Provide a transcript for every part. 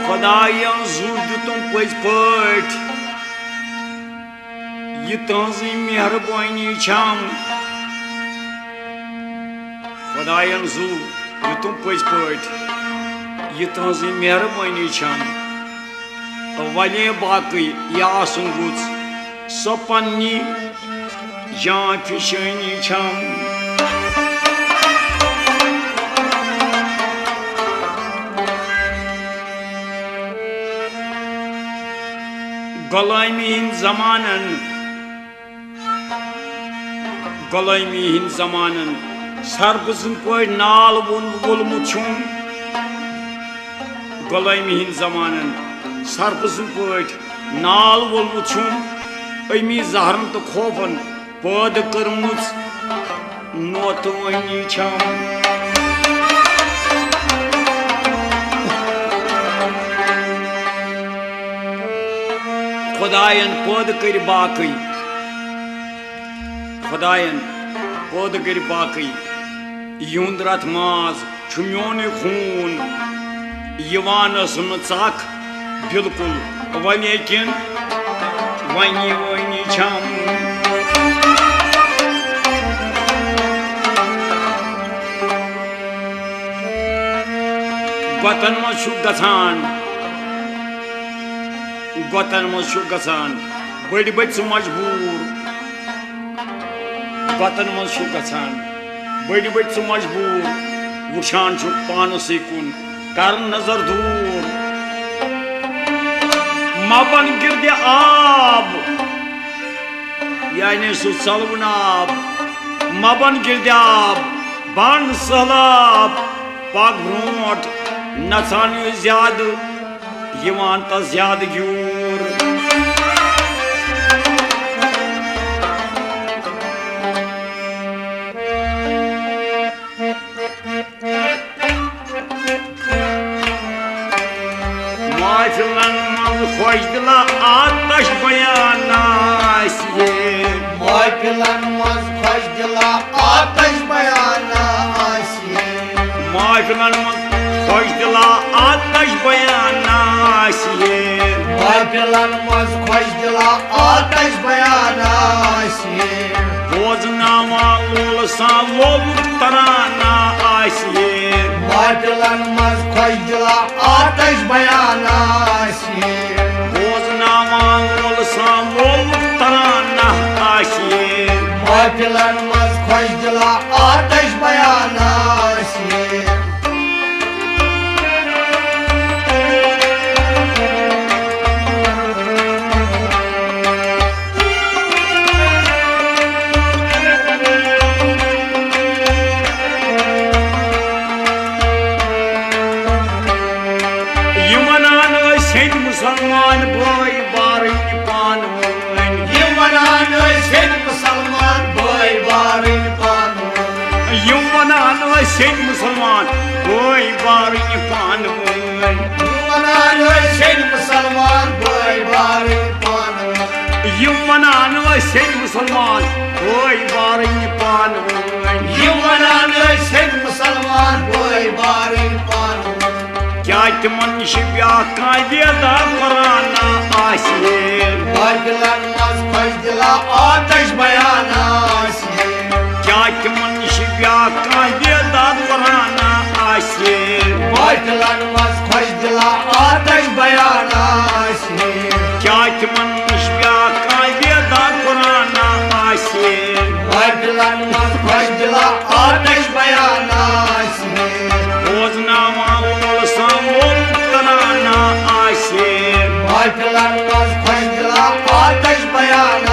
खुदायन जूर दितुम पज पट यह तहजी मेहरबानी छम खुदायन जूर दितुम पज पट यह तहजी मेहरबानी छम वले बाकी यह आसन गुज सो पन्नी जान फिशानी छम गुलामी हिंद जमानन सरबजन पे नाल वोलमुत गुलामी हिंद जमानन सरबजन पे नाल वोलमुत अमी जहरन तो खौफन पैद कर्मुच नोतवानी छम खुदायन पैद कर बाकी खुदायन पैद कर बाकी युंद रथ माज मोन खून यवान चख बिल्कुल वलेकिन वनी वनी छम गतन मज गसान बड़ बच मजबूर गतन मज गसान बड़ बच मजबूर वुछान पानस कुन कर नजर दूर मबन गिरद आब यानी सु सलवन आब मबन गिरद आब बन सलाब पग ब्रोट नचान ज्याद यवान त ज्याद ग्यूर महफिलन मज खुश दिला आतश बयान महफिलन मज खुश दिला आतश बयान महफिलन मज खुश दिला आतश बयान महफिलन मज खुश दिला आतश बयान बोजनावा लोल सा लोल तराना महफिलन मज खुश दिला आतश बयान बोजनावा लोल सा लोल तराना महफिलन मज खुश दिला आतश बयान मुसलमान भाई बारन पान वनान मुसलमान भाई बारन पान वनान मुसलमान भाई बारन पान वनान मुसलमान भाई बारन पान वनान मुसलमान भाई बारन पान वनान मुसलमान भाई बारन पान क्या तिमन ब्या कायदा कराना महफिलन मज खुश दिला आतश बयान क्या तिमन ब्या कायदा कराना महफिलन मज खुश दिला आतश बयान क्या तिमन ब्या कायदा कराना महफिलन मज खुश दिला आतश बयान बोजनावा लोल सा लोल तराना महफिलन मज खुश दिला आतश बयान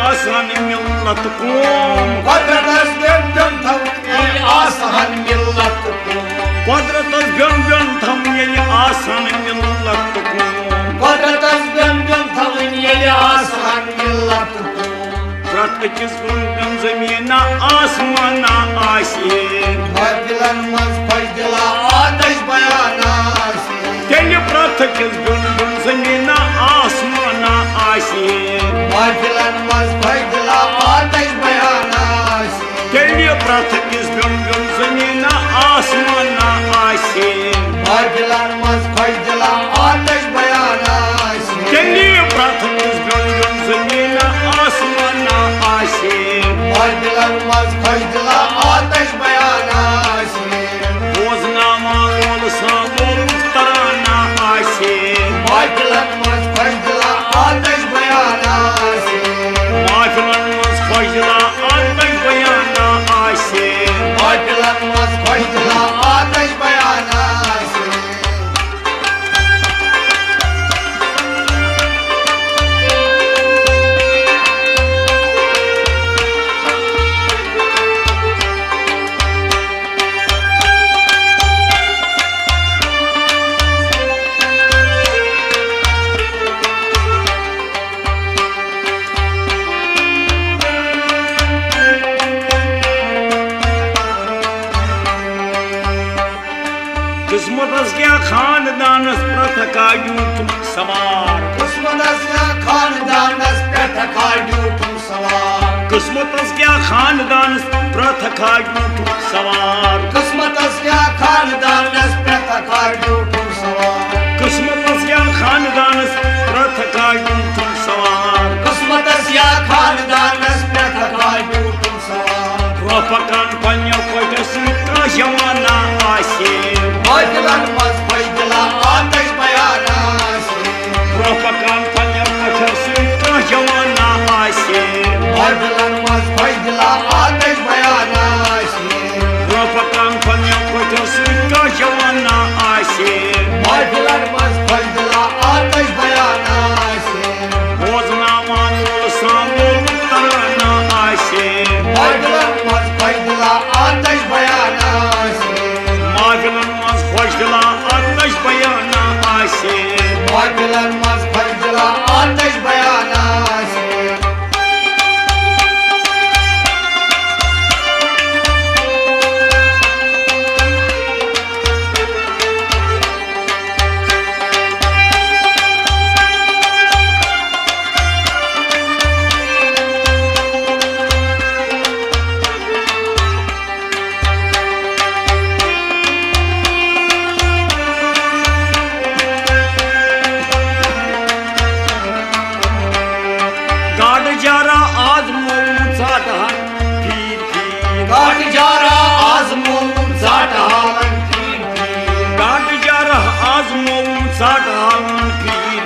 आसान मिल्लत कौम कुदरतस बिन थम आसान मिल्लत कुदरतस बिन थम ये आसान मिल्लत कून कुदरतस बिन बिन थवन ये आसान मिल्लत प्रत अकिस बुन जमीन आसमान आसे महफिलन मज फजला आतश बयान आसे तेल प्रत अकिस बुन जमीन आसमान आसे महफिलन मज फजला आतश बयान आसे तेल प्रत अकिस बुन जमीन आसमान आसे महफिलन मज फजला आतश बयान आसे तेल प्रत अकिस बुन जमीन आसमान आसे महफिलन मज फजला आतश बयान आसे बोजना मोल सामोल तराना आसे महफिलन मज फजला आतश बयान आसे महफिलन मज फजला आतश बयान आसे महफिलन मज फजला आतश बयान आसे किस्मत क्या खानदानस प्रथका यूं सवार किस्मतस या खानदानस प्रथका यूं सवार किस्मत क्या खानदानस प्रथका यूं सवार किस्मतस या खानदानस प्रथका यूं सवार किस्मत क्या खानदानस प्रथका यूं सवार किस्मतस या खानदानस प्रथका यूं सवार रोपकान पन्यो कोटस का जमाना आसे महफिलन मज फजला आतश बयान आसे रोपकान पन्यो कोटस का जमाना आसे महफिलन मज फजला आतश बयान आसे रोपकान पन्यो कोटस का जमाना आसे महफिलन मज फजला आतश बयान आसे बोजना मानोल सामोल तराना आसे महफिलन मज फजला आतश बयान आसे महफिलन मज फजला आतश बयान आसे महफिलन मज फजला आतश बयान आसे गाड जारा आज मोचा ढाल फिर गाट जारा आजमून जाट हालन फिर गाड जारा आज मोचा ढाल फिर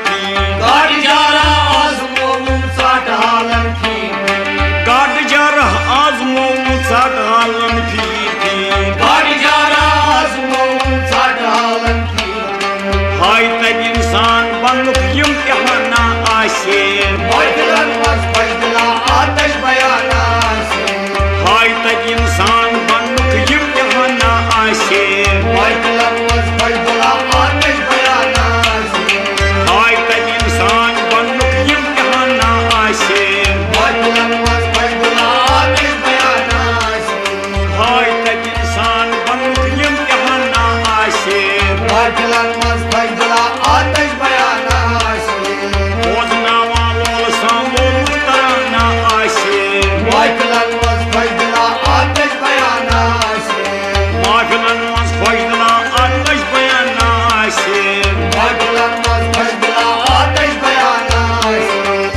गाट जारा आजमून जाट हालन फिर गाड जारा आज मोचा ढाल फिर गाट जारा आजमून जाट हालन फिर हाय तब इंसान बनुक यम कहना आसे महफिलन मज फजला आतश बयान आसे हाय तब इंसान बनुक यम कहना आसे महफिलन मज फजला आतश बयान आसे हाय तब इंसान बनुक यम कहना आसे महफिलन मज फजला आतश बयान आसे हाय तब इंसान बनुक यम कहना आसे महफिलन मज फजला आतश बयान आसे बोजना मालोल सामोल तराना आसे महफिलन मज फजला आतश बयान आसे महफिलन मज फजला आतश बयान आसे महफिलन मज फजला आतश बयान आसे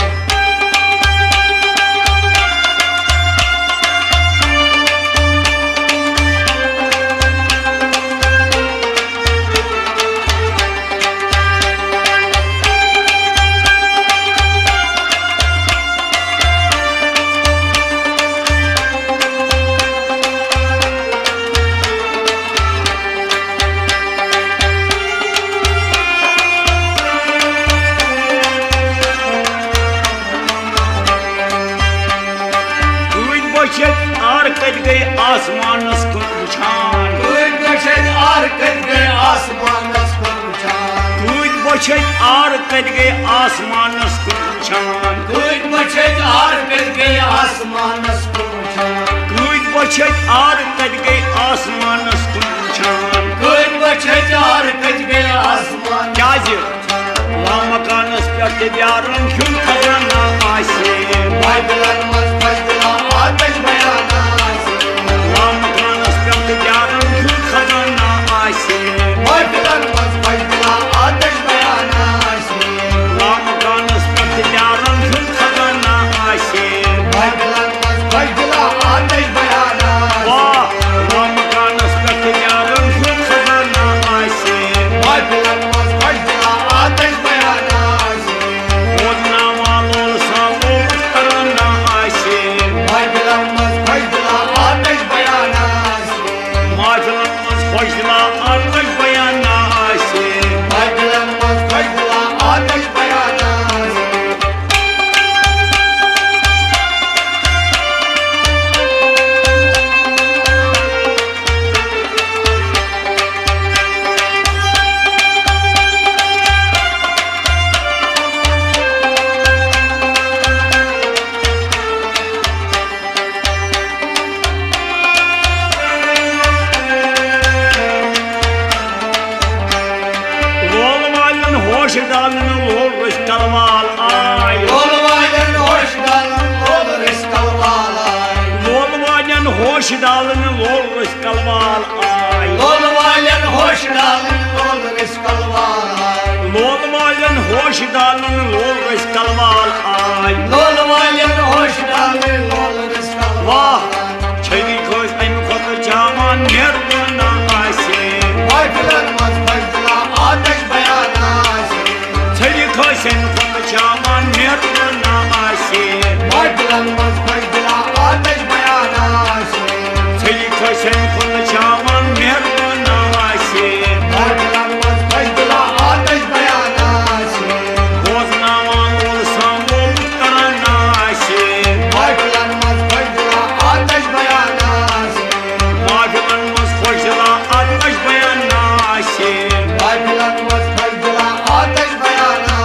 बछे आर कर गए आसमानस कुन वुछान कूद बछे आर कर गए आसमानस कुन वुछान कूद बछे आर कर गए आसमानस कुन वुछान कूद बछे आर कर गए आसमान क्याज ला मकानस पे यारन हुन खजाना आसे बाइबलन मज फजला आतश बयाना ला मकानस पे यारन हुन खजाना आसे बाइबलन मज फजला आतश बयाना ला मकानस पे यारन हुन खजाना आसे बाइबलन मज फजला आतश बयाना वाह ला मकानस पे यारन हुन खजाना आसे बाइबलन मज फजला आतश बयाना ओजना वालोल सामोल करना आसे बाइबलन मज फजला आतश बयाना माजलन मज फजला आतश बयाना आसे बाइबलन मज फजला आतश बयाना लोल वालन होश डालन लोल रिश कलवाल आय लोल वालन होश डालन लोल रिश कलवाल आय लोल वालन होश डालन लोल रिश कलवाल आय लोल वालन होश डालन लोल रिश कलवाल आय लोल वालन होश डालन लोल रिश कलवाल आय लोल वालन होश डालन लोल रिश कलवाल वाह छवि खोज अम खत जामान मेहरबाना आसे बाइबलन मज फजला आतश बयाना छवि खोज अम खत जामान मेहरबाना आसे बाइबलन मज फजला आतश बयाना छवि खोज अम खत जामान मेहरबाना आसे बाइबलन मज फजला आतश बयाना ओजना वालोल सामोल करना आसे बाइबलन मज फजला आतश बयाना माजलन मज फजला आतश बयाना आसे बाइबलन मज फजला आतश बयाना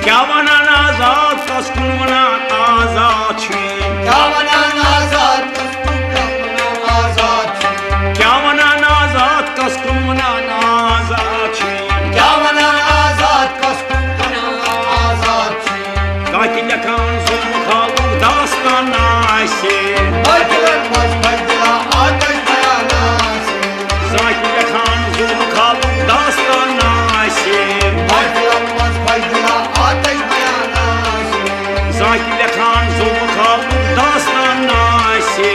क्या वनान आजाद कसकुन वनान आजाद छी क्या वनान आजाद कसकुन आजाद क्या वनान आजाद कसकुन वनान आजाद छी क्या वनान आजाद कसकुन आजाद काकि लखान जुल्म खालू दास्तान आसे बाइबलन मज फजला आतश बयाना काकि लखान जुल्म खालू दास्तान आसे बाइबलन मज फजला आतश बयाना काकि लखान जुल्म खालू दास्तान आसे